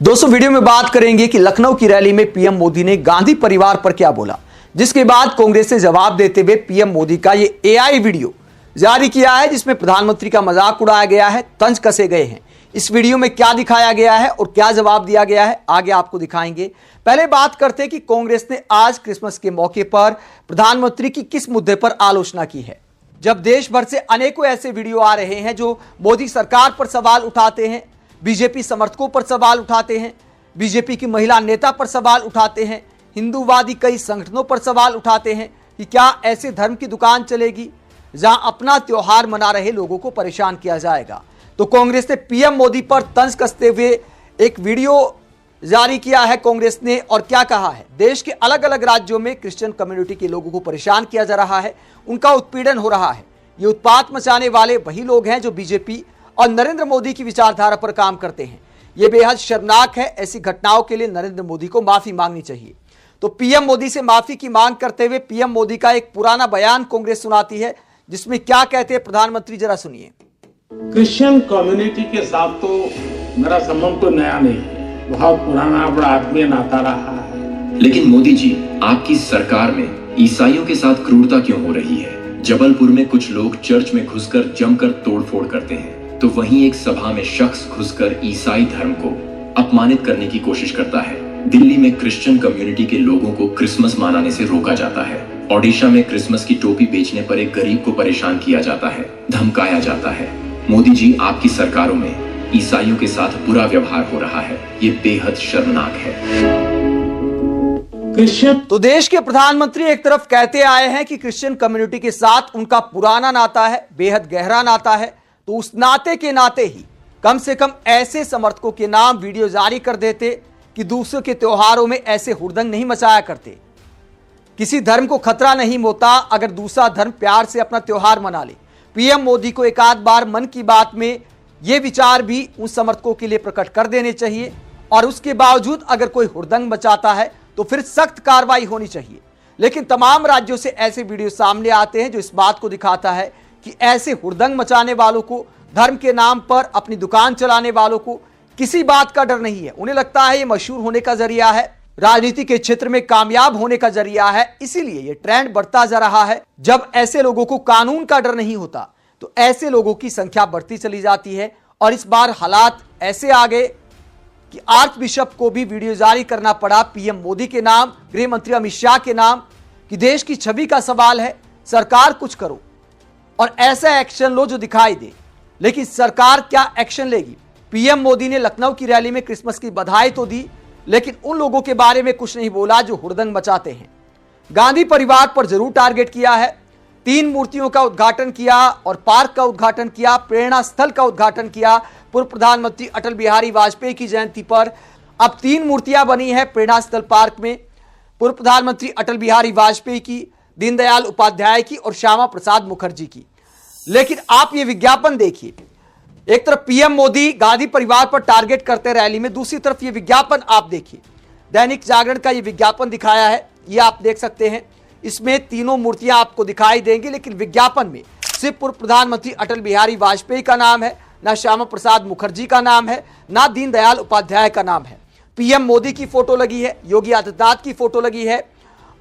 दोस्तों वीडियो में बात करेंगे कि लखनऊ की रैली में पीएम मोदी ने गांधी परिवार पर क्या बोला, जिसके बाद कांग्रेस ने जवाब देते हुए पीएम मोदी का ये एआई वीडियो जारी किया है, जिसमें प्रधानमंत्री का मजाक उड़ाया गया है, तंज कसे गए हैं। इस वीडियो में क्या दिखाया गया है और क्या जवाब दिया गया है, आगे आपको दिखाएंगे। पहले बात करते हैं कि कांग्रेस ने आज क्रिसमस के मौके पर प्रधानमंत्री की किस मुद्दे पर आलोचना की है। जब देश भर से अनेकों ऐसे वीडियो आ रहे हैं जो मोदी सरकार पर सवाल उठाते हैं, बीजेपी समर्थकों पर सवाल उठाते हैं, बीजेपी की महिला नेता पर सवाल उठाते हैं, हिंदूवादी कई संगठनों पर सवाल उठाते हैं कि क्या ऐसे धर्म की दुकान चलेगी जहां अपना त्योहार मना रहे लोगों को परेशान किया जाएगा। तो कांग्रेस ने पीएम मोदी पर तंज कसते हुए एक वीडियो जारी किया है कांग्रेस ने, और क्या कहा है। देश के अलग अलग राज्यों में क्रिश्चियन कम्युनिटी के लोगों को परेशान किया जा रहा है, उनका उत्पीड़न हो रहा है। ये उत्पात मचाने वाले वही लोग हैं जो बीजेपी और नरेंद्र मोदी की विचारधारा पर काम करते हैं। यह बेहद शर्मनाक है। ऐसी घटनाओं के लिए नरेंद्र मोदी को माफी मांगनी चाहिए। तो पीएम मोदी से माफी की मांग करते हुए पीएम मोदी का एक पुराना बयान कांग्रेस सुनाती है, जिसमें क्या कहते हैं प्रधानमंत्री, जरा सुनिए। क्रिश्चियन कम्युनिटी के साथ तो मेरा संबंध तो नया नहीं है, बहुत पुराना बड़ा आत्मीय नाता रहा है। लेकिन मोदी जी, आपकी सरकार में ईसाइयों के साथ क्रूरता क्यों हो रही है? जबलपुर में कुछ लोग चर्च में घुसकर जमकर तोड़फोड़ करते हैं, तो वहीं एक सभा में शख्स घुसकर ईसाई धर्म को अपमानित करने की कोशिश करता है। दिल्ली में क्रिश्चियन कम्युनिटी के लोगों को क्रिसमस मनाने से रोका जाता है। ओडिशा में क्रिसमस की टोपी बेचने पर एक गरीब को परेशान किया जाता है, धमकाया जाता है। मोदी जी, आपकी सरकारों में ईसाइयों के साथ बुरा व्यवहार हो रहा है। ये बेहद शर्मनाक है। क्रिश्चियन तो देश के प्रधानमंत्री एक तरफ कहते आए हैं कि क्रिश्चियन कम्युनिटी के साथ उनका पुराना नाता है, बेहद गहरा नाता है, तो उस नाते के नाते ही कम से कम ऐसे समर्थकों के नाम वीडियो जारी कर देते कि दूसरों के त्योहारों में ऐसे हुड़दंग नहीं मचाया करते। किसी धर्म को खतरा नहीं होता अगर दूसरा धर्म प्यार से अपना त्योहार मना ले। पीएम मोदी को एक आध बार मन की बात में ये विचार भी उन समर्थकों के लिए प्रकट कर देने चाहिए, और उसके बावजूद अगर कोई हुड़दंग मचाता है तो फिर सख्त कार्रवाई होनी चाहिए। लेकिन तमाम राज्यों से ऐसे वीडियो सामने आते हैं जो इस बात को दिखाता है कि ऐसे हुड़दंग मचाने वालों को, धर्म के नाम पर अपनी दुकान चलाने वालों को किसी बात का डर नहीं है। उन्हें लगता है ये मशहूर होने का जरिया है, राजनीति के क्षेत्र में कामयाब होने का जरिया है, इसीलिए ये ट्रेंड बढ़ता जा रहा है। जब ऐसे लोगों को कानून का डर नहीं होता तो ऐसे लोगों की संख्या बढ़ती चली जाती है। और इस बार हालात ऐसे आ गए कि आर्च बिशप को भी वीडियो जारी करना पड़ा पीएम मोदी के नाम, गृह मंत्री अमित शाह के नाम, कि देश की छवि का सवाल है, सरकार कुछ करो और ऐसा एक्शन लो जो दिखाई दे। लेकिन सरकार क्या एक्शन लेगी? पीएम मोदी ने लखनऊ की रैली में क्रिसमस की बधाई तो दी, लेकिन उन लोगों के बारे में कुछ नहीं बोला जो हुड़दंग मचाते हैं। गांधी परिवार पर जरूर टारगेट किया है, 3 मूर्तियों का उद्घाटन किया और पार्क का उद्घाटन किया, प्रेरणा स्थल का उद्घाटन किया पूर्व प्रधानमंत्री अटल बिहारी वाजपेयी की जयंती पर। अब 3 मूर्तियां बनी है प्रेरणा स्थल पार्क में, पूर्व प्रधानमंत्री अटल बिहारी वाजपेयी की, दीनदयाल उपाध्याय की और श्यामा प्रसाद मुखर्जी की। लेकिन आप ये विज्ञापन देखिए, एक तरफ पीएम मोदी गांधी परिवार पर टारगेट करते रैली में, दूसरी तरफ ये विज्ञापन आप देखिए। दैनिक जागरण का ये विज्ञापन दिखाया है, ये आप देख सकते हैं। इसमें तीनों मूर्तियां आपको दिखाई देंगी, लेकिन विज्ञापन में सिर्फ पूर्व प्रधानमंत्री अटल बिहारी वाजपेयी का नाम है, ना श्यामा प्रसाद मुखर्जी का नाम है, ना दीनदयाल उपाध्याय का नाम है। पीएम मोदी की फोटो लगी है, योगी आदित्यनाथ की फोटो लगी है,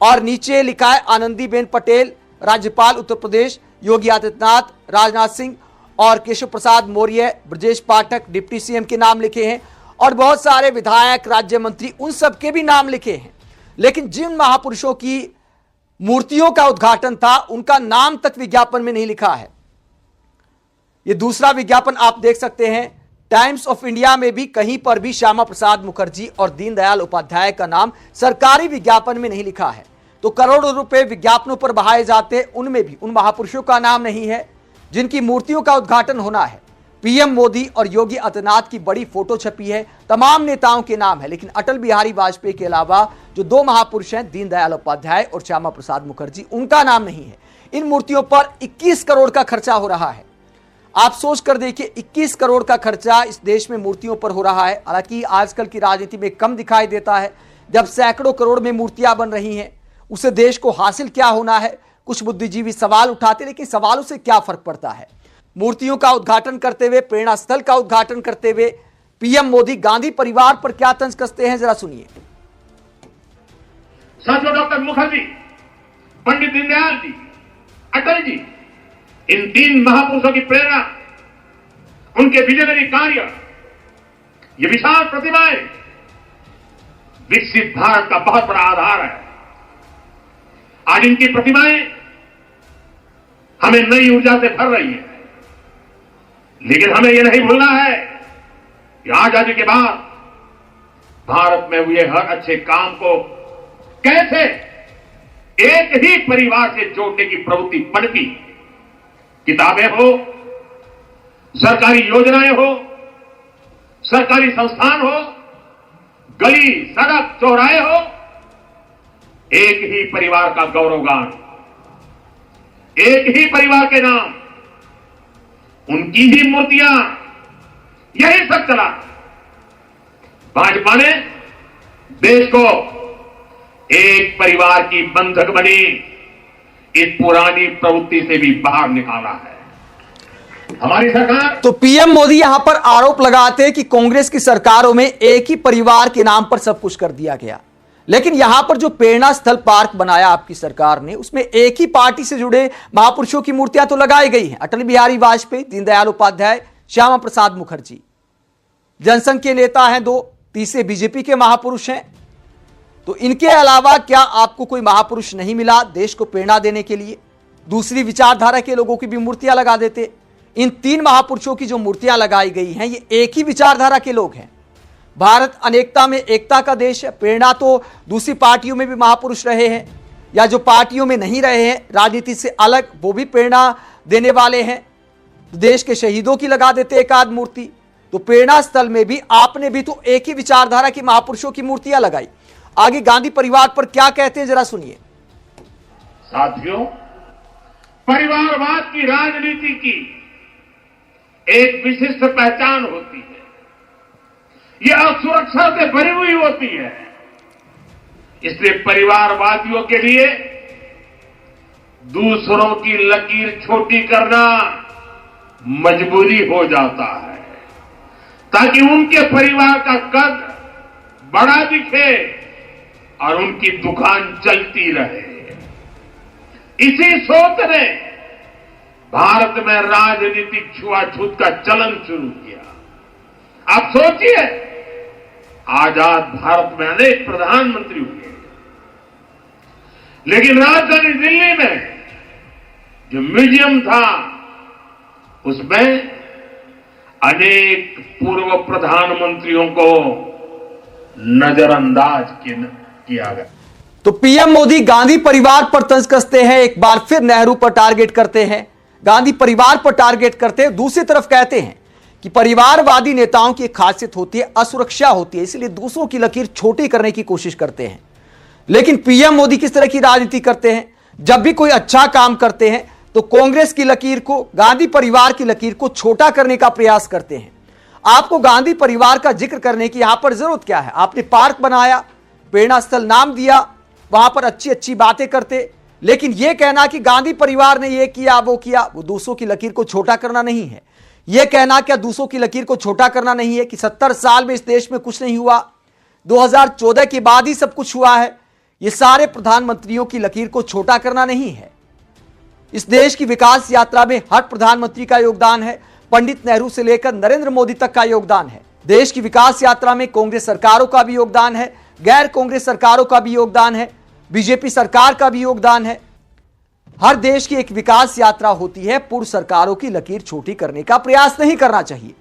और नीचे लिखा है आनंदीबेन पटेल, राज्यपाल उत्तर प्रदेश, योगी आदित्यनाथ, राजनाथ सिंह और केशव प्रसाद मौर्य, ब्रजेश पाठक, डिप्टी सीएम के नाम लिखे हैं, और बहुत सारे विधायक, राज्य मंत्री, उन सब के भी नाम लिखे हैं। लेकिन जिन महापुरुषों की मूर्तियों का उद्घाटन था उनका नाम तक विज्ञापन में नहीं लिखा है। यह दूसरा विज्ञापन आप देख सकते हैं। टाइम्स ऑफ इंडिया में भी कहीं पर भी श्यामा प्रसाद मुखर्जी और दीनदयाल उपाध्याय का नाम सरकारी विज्ञापन में नहीं लिखा है। तो करोड़ों रुपए विज्ञापनों पर बहाए जाते, उनमें भी उन महापुरुषों का नाम नहीं है जिनकी मूर्तियों का उद्घाटन होना है। पीएम मोदी और योगी आदित्यनाथ की बड़ी फोटो छपी है, तमाम नेताओं के नाम है, लेकिन अटल बिहारी वाजपेयी के अलावा जो 2 महापुरुष हैं, दीनदयाल उपाध्याय और श्यामा प्रसाद मुखर्जी, उनका नाम नहीं है। इन मूर्तियों पर 21 करोड़ का खर्चा हो रहा है। आप सोच कर देखिए, 21 करोड़ का खर्चा इस देश में मूर्तियों पर हो रहा है। हालांकि आजकल की राजनीति में कम दिखाई देता है, जब सैकड़ों करोड़ में मूर्तियां बन रही हैं, उसे देश को हासिल क्या होना है। कुछ बुद्धिजीवी सवाल उठाते, लेकिन सवालों से क्या फर्क पड़ता है। मूर्तियों का उद्घाटन करते हुए, प्रेरणा स्थल का उद्घाटन करते हुए पीएम मोदी गांधी परिवार पर क्या तंज कसते हैं, जरा सुनिए। साथियों, डॉक्टर मुखर्जी, पंडित दीनदयाल जी, अटल जी, इन तीन महापुरुषों की प्रेरणा, उनके विजनरी कार्य, ये विशाल प्रतिभाएं विकसित भारत का बहुत बड़ा आधार है। आज इनकी प्रतिभाएं हमें नई ऊर्जा से भर रही है, लेकिन हमें यह नहीं भूलना है कि आजादी के बाद भारत में हुए हर अच्छे काम को कैसे एक ही परिवार से जोड़ने की प्रवृत्ति पनपी। किताबें हो, सरकारी योजनाएं हो, सरकारी संस्थान हो, गली सड़क चौराहे हो, एक ही परिवार का गौरवगान, एक ही परिवार के नाम, उनकी ही मूर्तियां, यही सब चला। भाजपा ने देश को एक परिवार की बंधक बनी इस पुरानी प्रवृत्ति से भी बाहर निकाला है हमारी सरकार। तो पीएम मोदी यहां पर आरोप लगाते हैं कि कांग्रेस की सरकारों में एक ही परिवार के नाम पर सब कुछ कर दिया गया, लेकिन यहां पर जो प्रेरणा स्थल पार्क बनाया आपकी सरकार ने, उसमें एक ही पार्टी से जुड़े महापुरुषों की मूर्तियां तो लगाई गई हैं। अटल बिहारी वाजपेयी, दीनदयाल उपाध्याय, श्यामा प्रसाद मुखर्जी जनसंघ के नेता हैं, दो तीसरे बीजेपी के महापुरुष हैं। तो इनके अलावा क्या आपको कोई महापुरुष नहीं मिला देश को प्रेरणा देने के लिए? दूसरी विचारधारा के लोगों की भी मूर्तियां लगा देते। इन तीन महापुरुषों की जो मूर्तियां लगाई गई हैं, ये एक ही विचारधारा के लोग हैं। भारत अनेकता में एकता का देश है। प्रेरणा तो दूसरी पार्टियों में भी महापुरुष रहे हैं, या जो पार्टियों में नहीं रहे हैं, राजनीति से अलग, वो भी प्रेरणा देने वाले हैं। देश के शहीदों की लगा देते एक आध मूर्ति। तो प्रेरणा स्थल में भी आपने भी तो एक ही विचारधारा की महापुरुषों की मूर्तियां लगाई। आगे गांधी परिवार पर क्या कहते हैं, जरा सुनिए। साथियों, परिवारवाद की राजनीति की एक विशिष्ट पहचान होती है। यह असुरक्षा से भरी हुई होती है। इसलिए परिवारवादियों के लिए दूसरों की लकीर छोटी करना मजबूरी हो जाता है, ताकि उनके परिवार का कद बड़ा दिखे और उनकी दुकान चलती रहे। इसी सोच ने भारत में राजनीतिक छुआछूत का चलन शुरू किया। आप सोचिए, आजाद भारत में अनेक प्रधानमंत्री हुए, लेकिन राजधानी दिल्ली में जो म्यूजियम था, उसमें अनेक पूर्व प्रधानमंत्रियों को नजरअंदाज किया गया। तो पीएम मोदी गांधी परिवार पर तंज कसते हैं, एक बार फिर नेहरू पर टारगेट करते हैं, गांधी परिवार पर टारगेट करते हैं। दूसरी तरफ कहते हैं कि परिवारवादी नेताओं की एक खासियत होती है, असुरक्षा होती है, इसलिए दूसरों की लकीर छोटी करने की कोशिश करते हैं। लेकिन पीएम मोदी किस तरह की राजनीति करते हैं? जब भी कोई अच्छा काम करते हैं तो कांग्रेस की लकीर को, गांधी परिवार की लकीर को छोटा करने का प्रयास करते हैं। आपको गांधी परिवार का जिक्र करने की यहां पर जरूरत क्या है? आपने पार्क बनाया, प्रेरणा स्थल नाम दिया, वहां पर अच्छी अच्छी बातें करते, लेकिन यह कहना कि गांधी परिवार ने यह किया वो किया, वो दूसरों की लकीर को छोटा करना नहीं है। यह कहना क्या दूसरों की लकीर को छोटा करना नहीं है कि 70 साल में इस देश में कुछ नहीं हुआ, 2014 के बाद ही सब कुछ हुआ है? ये सारे प्रधानमंत्रियों की लकीर को छोटा करना नहीं है। इस देश की विकास यात्रा में हर प्रधानमंत्री का योगदान है, पंडित नेहरू से लेकर नरेंद्र मोदी तक का योगदान है। देश की विकास यात्रा में कांग्रेस सरकारों का भी योगदान है, गैर कांग्रेस सरकारों का भी योगदान है, बीजेपी सरकार का भी योगदान है। हर देश की एक विकास यात्रा होती है, पूर्व सरकारों की लकीर छोटी करने का प्रयास नहीं करना चाहिए।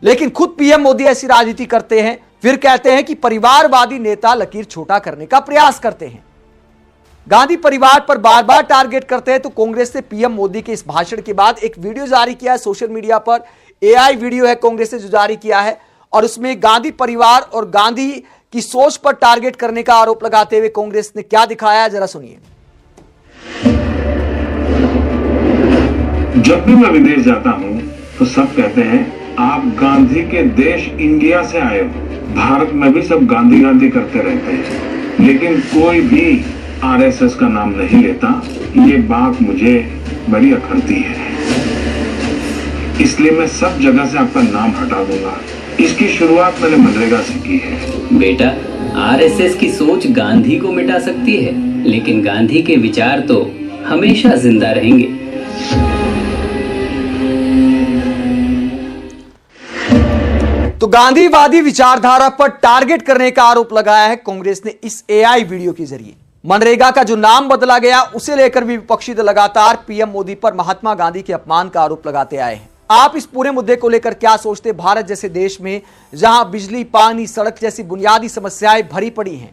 लेकिन खुद पीएम मोदी ऐसी राजनीति करते हैं, फिर कहते हैं कि परिवारवादी नेता लकीर छोटा करने का प्रयास करते हैं। गांधी परिवार पर बार बार टारगेट करते हैं। तो कांग्रेस ने पीएम मोदी के इस भाषण के बाद एक वीडियो जारी किया है सोशल मीडिया पर, एआई वीडियो है कांग्रेस ने जो जारी किया है, और उसमें गांधी परिवार और गांधी की सोच पर टारगेट करने का आरोप लगाते हुए कांग्रेस ने क्या दिखाया है, जरा सुनिए। जब भी मैं विदेश जाता हूं तो सब कहते हैं आप गांधी के देश इंडिया से आए हो। भारत में भी सब गांधी गांधी करते रहते हैं, लेकिन कोई भी आरएसएस का नाम नहीं लेता। ये बात मुझे बड़ी अखरती है, इसलिए मैं सब जगह से आपका नाम हटा दूंगा। इसकी शुरुआत मैंने मनरेगा से की है। बेटा, आरएसएस की सोच गांधी को मिटा सकती है, लेकिन गांधी के विचार तो हमेशा जिंदा रहेंगे। तो गांधीवादी विचारधारा पर टारगेट करने का आरोप लगाया है कांग्रेस ने इस एआई वीडियो के जरिए। मनरेगा का जो नाम बदला गया उसे लेकर भी विपक्षी दल लगातार पीएम मोदी पर महात्मा गांधी के अपमान का आरोप लगाते आए हैं। आप इस पूरे मुद्दे को लेकर क्या सोचते? भारत जैसे देश में जहां बिजली, पानी, सड़क जैसी बुनियादी समस्याएं भरी पड़ी हैं,